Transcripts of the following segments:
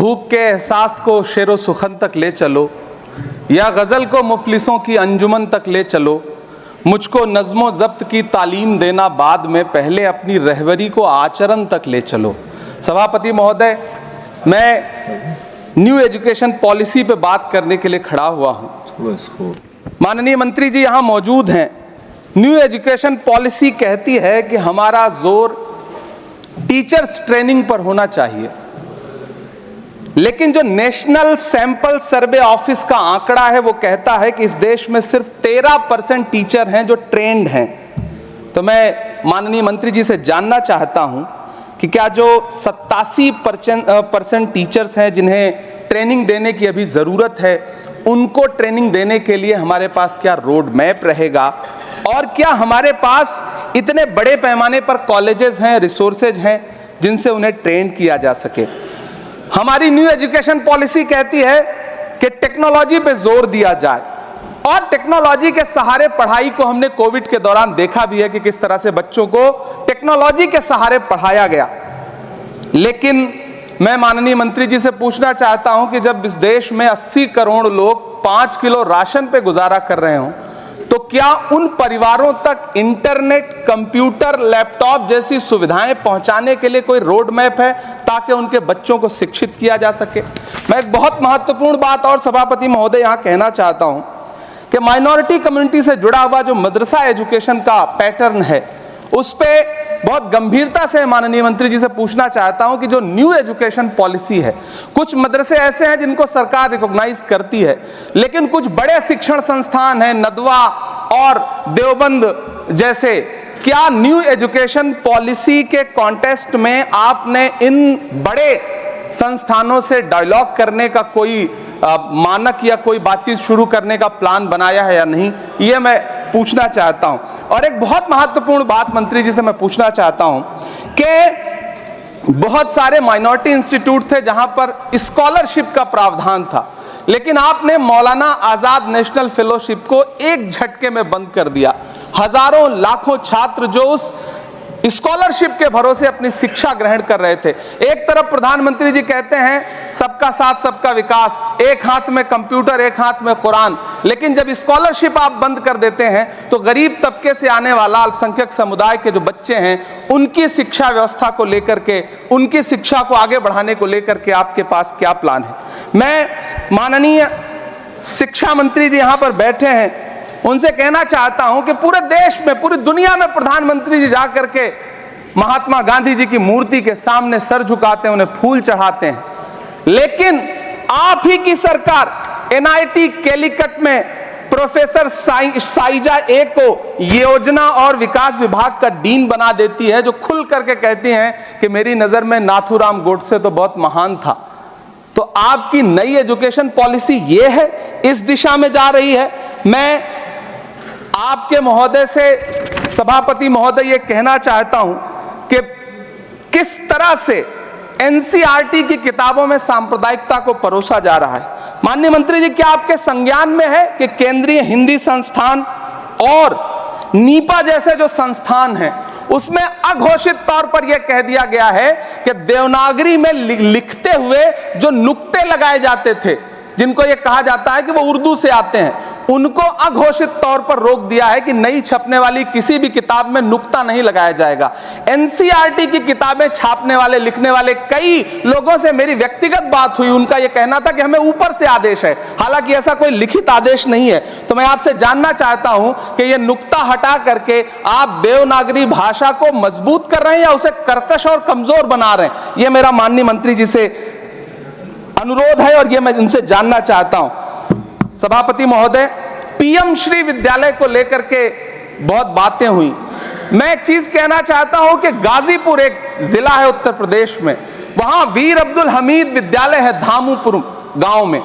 भूख के एहसास को शेरो सुखन तक ले चलो, या गज़ल को मुफलिसों की अंजुमन तक ले चलो। मुझको नज़्मो ज़ब्त की तालीम देना बाद में, पहले अपनी रहबरी को आचरण तक ले चलो। सभापति महोदय, मैं न्यू एजुकेशन पॉलिसी पे बात करने के लिए खड़ा हुआ हूँ। माननीय मंत्री जी यहाँ मौजूद हैं। न्यू एजुकेशन पॉलिसी कहती है कि हमारा जोर टीचर्स ट्रेनिंग पर होना चाहिए, लेकिन जो नेशनल सैंपल सर्वे ऑफिस का आंकड़ा है वो कहता है कि इस देश में सिर्फ 13% टीचर हैं जो ट्रेंड हैं। तो मैं माननीय मंत्री जी से जानना चाहता हूं कि क्या जो 87% टीचर्स हैं जिन्हें ट्रेनिंग देने की अभी ज़रूरत है, उनको ट्रेनिंग देने के लिए हमारे पास क्या रोड मैप रहेगा, और क्या हमारे पास इतने बड़े पैमाने पर कॉलेजेस हैं, रिसोर्सेज हैं जिनसे उन्हें ट्रेन किया जा सके। हमारी न्यू एजुकेशन पॉलिसी कहती है कि टेक्नोलॉजी पे जोर दिया जाए, और टेक्नोलॉजी के सहारे पढ़ाई को हमने कोविड के दौरान देखा भी है कि किस तरह से बच्चों को टेक्नोलॉजी के सहारे पढ़ाया गया। लेकिन मैं माननीय मंत्री जी से पूछना चाहता हूं कि जब इस देश में 80 करोड़ लोग 5 किलो राशन पे गुजारा कर रहे हों, तो क्या उन परिवारों तक इंटरनेट, कंप्यूटर, लैपटॉप जैसी सुविधाएं पहुंचाने के लिए कोई रोड मैप है ताकि उनके बच्चों को शिक्षित किया जा सके? मैं एक बहुत महत्वपूर्ण बात और सभापति महोदय यहां कहना चाहता हूं कि माइनॉरिटी कम्युनिटी से जुड़ा हुआ जो मदरसा एजुकेशन का पैटर्न है, उस पे बहुत गंभीरता से माननीय मंत्री जी से पूछना चाहता हूं कि जो न्यू एजुकेशन पॉलिसी है, कुछ मदरसे ऐसे हैं जिनको सरकार रिकॉग्नाइज करती है, लेकिन कुछ बड़े शिक्षण संस्थान हैं, नदवा और देवबंद जैसे, क्या न्यू एजुकेशन पॉलिसी के कॉन्टेस्ट में आपने इन बड़े संस्थानों से डायलॉग करने का कोई मानक या कोई बातचीत शुरू करने का प्लान बनाया है या नहीं, ये मैं पूछना चाहता हूं। और एक बहुत महत्वपूर्ण बात मंत्री जी से मैं पूछना चाहता हूं कि बहुत सारे माइनॉरिटी इंस्टीट्यूट थे जहां पर स्कॉलरशिप का प्रावधान था, लेकिन आपने मौलाना आजाद नेशनल फेलोशिप को एक झटके में बंद कर दिया। हजारों लाखों छात्र जो उस स्कॉलरशिप के भरोसे अपनी शिक्षा ग्रहण कर रहे थे। एक तरफ प्रधानमंत्री जी कहते हैं सबका साथ सबका विकास, एक हाथ में कंप्यूटर एक हाथ में कुरान, लेकिन जब स्कॉलरशिप आप बंद कर देते हैं तो गरीब तबके से आने वाला अल्पसंख्यक समुदाय के जो बच्चे हैं, उनकी शिक्षा व्यवस्था को लेकर के, उनकी शिक्षा को आगे बढ़ाने को लेकर के आपके पास क्या प्लान है? मैं माननीय शिक्षा मंत्री जी यहाँ पर बैठे हैं, उनसे कहना चाहता हूं कि पूरे देश में, पूरी दुनिया में प्रधानमंत्री जी जाकर के महात्मा गांधी जी की मूर्ति के सामने सर झुकाते हैं, उन्हें फूल चढ़ाते हैं, लेकिन आप ही की सरकार NIT कैलीकट में प्रोफेसर साइजा ए को योजना और विकास विभाग का डीन बना देती है, जो खुल करके कहती हैं कि मेरी नजर में नाथूराम गोडसे तो बहुत महान था। तो आपकी नई एजुकेशन पॉलिसी ये है, इस दिशा में जा रही है। मैं आपके महोदय से, सभापति महोदय, ये कहना चाहता हूं कि किस तरह से NCERT की किताबों में सांप्रदायिकता को परोसा जा रहा है। माननीय मंत्री जी, क्या आपके संज्ञान में है कि केंद्रीय हिंदी संस्थान और नीपा जैसे जो संस्थान हैं, उसमें अघोषित तौर पर यह कह दिया गया है कि देवनागरी में लिखते हुए जो नुक्ते लगाए जाते थे, जिनको यह कहा जाता है कि वो उर्दू से आते हैं, उनको अघोषित तौर पर रोक दिया है कि नई छपने वाली किसी भी किताब में नुक्ता नहीं लगाया जाएगा। NCERT की किताबें छापने वाले, लिखने वाले कई लोगों से मेरी व्यक्तिगत बात हुई, उनका यह कहना था कि हमें ऊपर से आदेश है, हालांकि ऐसा कोई लिखित आदेश नहीं है। तो मैं आपसे जानना चाहता हूं कि यह नुक्ता हटा करके आप देवनागरी भाषा को मजबूत कर रहे हैं या उसे कर्कश और कमजोर बना रहे हैं? यह मेरा माननीय मंत्री जी से अनुरोध है और यह मैं उनसे जानना चाहता हूं। सभापति महोदय, PM श्री विद्यालय को लेकर के बहुत बातें हुई। मैं एक चीज कहना चाहता हूं कि गाजीपुर एक जिला है उत्तर प्रदेश में, वहां वीर अब्दुल हमीद विद्यालय है धामूपुर गांव में।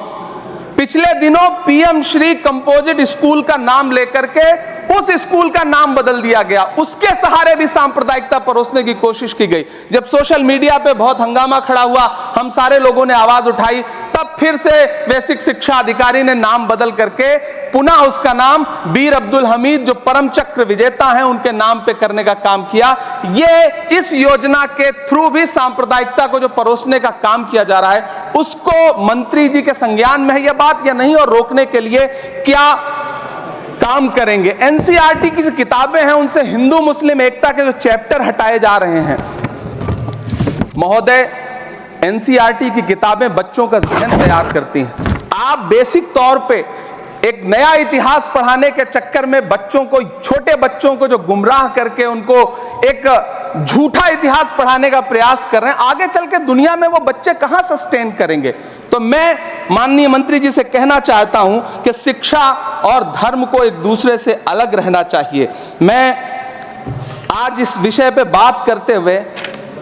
पिछले दिनों PM श्री कंपोजिट स्कूल का नाम लेकर के उस स्कूल का नाम बदल दिया गया, उसके सहारे भी सांप्रदायिकता परोसने की कोशिश की गई। जब सोशल मीडिया पे बहुत हंगामा खड़ा हुआ, हम सारे लोगों ने आवाज उठाई, तब फिर से बेसिक शिक्षा अधिकारी ने नाम बदल करके पुनः उसका नाम वीर अब्दुल हमीद, जो परम चक्र विजेता हैं, उनके नाम पे करने का काम किया। ये इस योजना के थ्रू भी सांप्रदायिकता को जो परोसने का काम किया जा रहा है, उसको मंत्री जी के संज्ञान में है यह बात या नहीं, और रोकने के लिए क्या काम करेंगे। एनसीईआरटी की जो किताबें हैं उनसे हिंदू मुस्लिम एकता के जो चैप्टर हटाए जा रहे हैं, महोदय एनसीईआरटी की किताबें बच्चों का ज़हन तैयार करती हैं। आप बेसिक तौर पे एक नया इतिहास पढ़ाने के चक्कर में बच्चों को, छोटे बच्चों को जो गुमराह करके उनको एक झूठा इतिहास पढ़ाने का प्रयास कर रहे हैं, आगे चल के दुनिया में वो बच्चे कहां सस्टेन करेंगे। तो मैं माननीय मंत्री जी से कहना चाहता हूं कि शिक्षा और धर्म को एक दूसरे से अलग रहना चाहिए। मैं आज इस विषय पे बात करते हुए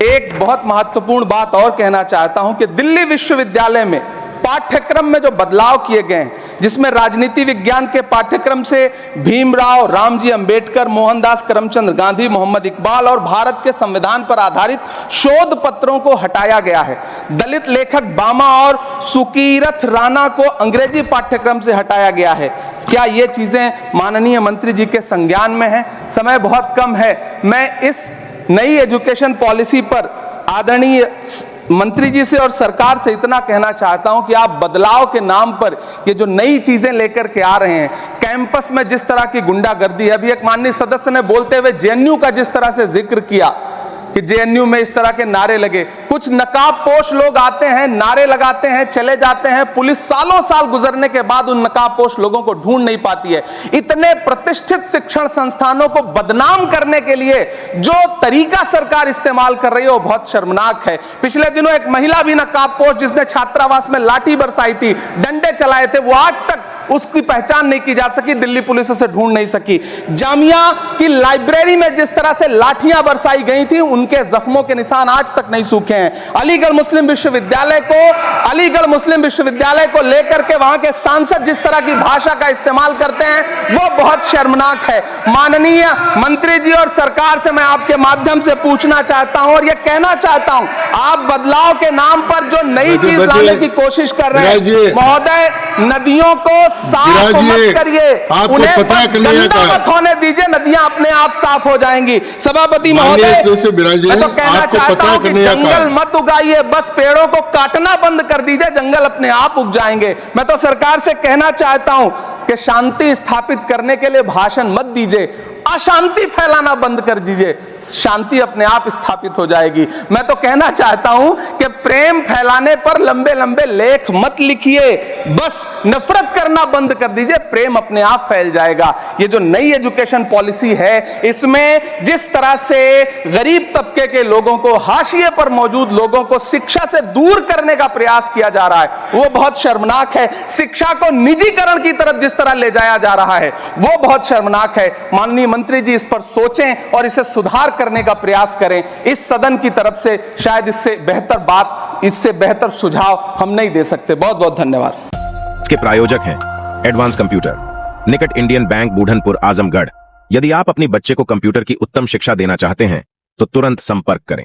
एक बहुत महत्वपूर्ण बात और कहना चाहता हूं कि दिल्ली विश्वविद्यालय में पाठ्यक्रम में जो बदलाव किए गए हैं, जिसमें राजनीति विज्ञान के पाठ्यक्रम से भीमराव, रामजी अंबेडकर, मोहनदास करमचंद गांधी, मोहम्मद इकबाल और भारत के संविधान पर आधारित शोध पत्रों को हटाया गया है। दलित लेखक बामा और सुकीरथ राणा को अंग्रेजी पाठ्यक्रम से हटाया गया है। क्या ये चीजें माननीय मंत्री जी के संज्ञान में है? समय बहुत कम है। मैं इस नई एजुकेशन पॉलिसी पर आदरणीय मंत्री जी से और सरकार से इतना कहना चाहता हूं कि आप बदलाव के नाम पर ये जो नई चीजें लेकर के आ रहे हैं, कैंपस में जिस तरह की गुंडागर्दी है, अभी एक माननीय सदस्य ने बोलते हुए जेएनयू का जिस तरह से जिक्र किया कि जेएनयू में इस तरह के नारे लगे, कुछ नकाबपोश लोग आते हैं, नारे लगाते हैं, चले जाते हैं, पुलिस सालों साल गुजरने के बाद उन नकाबपोश लोगों को ढूंढ नहीं पाती है। इतने प्रतिष्ठित शिक्षण संस्थानों को बदनाम करने के लिए जो तरीका सरकार इस्तेमाल कर रही है वो बहुत शर्मनाक है। पिछले दिनों एक महिला भी नकाबपोश जिसने छात्रावास में लाठी बरसाई थी, डंडे चलाए थे, वो आज तक उसकी पहचान नहीं की जा सकी, दिल्ली पुलिस उसे ढूंढ नहीं सकी। जामिया की लाइब्रेरी में जिस तरह से लाठियां बरसाई गई थी, उनके जख्मों के निशान आज तक नहीं सूखे हैं। अलीगढ़ मुस्लिम विश्वविद्यालय को लेकर के वहां के सांसद जिस तरह की भाषा का इस्तेमाल करते हैं वो बहुत शर्मनाक है। माननीय मंत्री जी और सरकार से मैं आपके माध्यम से पूछना चाहता हूं और यह कहना चाहता हूं, आप बदलाव के नाम पर जो नई चीज लाने की कोशिश कर रहे हैं, महोदय नदियों को साफ मत करिए, उन्हें गंदा मत होने दीजिए, नदियां अपने आप साफ हो जाएंगी। सभापति महोदय, मैं तो कहना चाहता हूं कि जंगल मत उगाइए, बस पेड़ों को काटना बंद कर दीजिए, जंगल अपने आप उग जाएंगे। मैं तो सरकार से कहना चाहता हूं कि शांति स्थापित करने के लिए भाषण मत दीजिए, अशांति फैलाना बंद कर दीजिए, शांति अपने आप स्थापित हो जाएगी। मैं तो कहना चाहता हूं कि प्रेम फैलाने पर लंबे लंबे लेख मत लिखिए, बस नफरत करना बंद कर दीजिए, प्रेम अपने आप फैल जाएगा। ये जो नई एजुकेशन पॉलिसी है, इसमें जिस तरह से गरीब तबके के लोगों को, हाशिए पर मौजूद लोगों को शिक्षा से दूर करने का प्रयास किया जा रहा है, वो बहुत शर्मनाक है। शिक्षा को निजीकरण की तरफ जिस तरह ले जाया जा रहा है, वो बहुत शर्मनाक है। माननीय मंत्री जी इस पर सोचें और इसे सुधार करने का प्रयास करें। इस सदन की तरफ से शायद इससे बेहतर बात, इससे बेहतर सुझाव हम नहीं दे सकते। बहुत बहुत धन्यवाद। इसके प्रायोजक हैं एडवांस कंप्यूटर, निकट इंडियन बैंक, बूढ़नपुर, आजमगढ़। यदि आप अपनी बच्चे को कंप्यूटर की उत्तम शिक्षा देना चाहते हैं तो तुरंत संपर्क करें।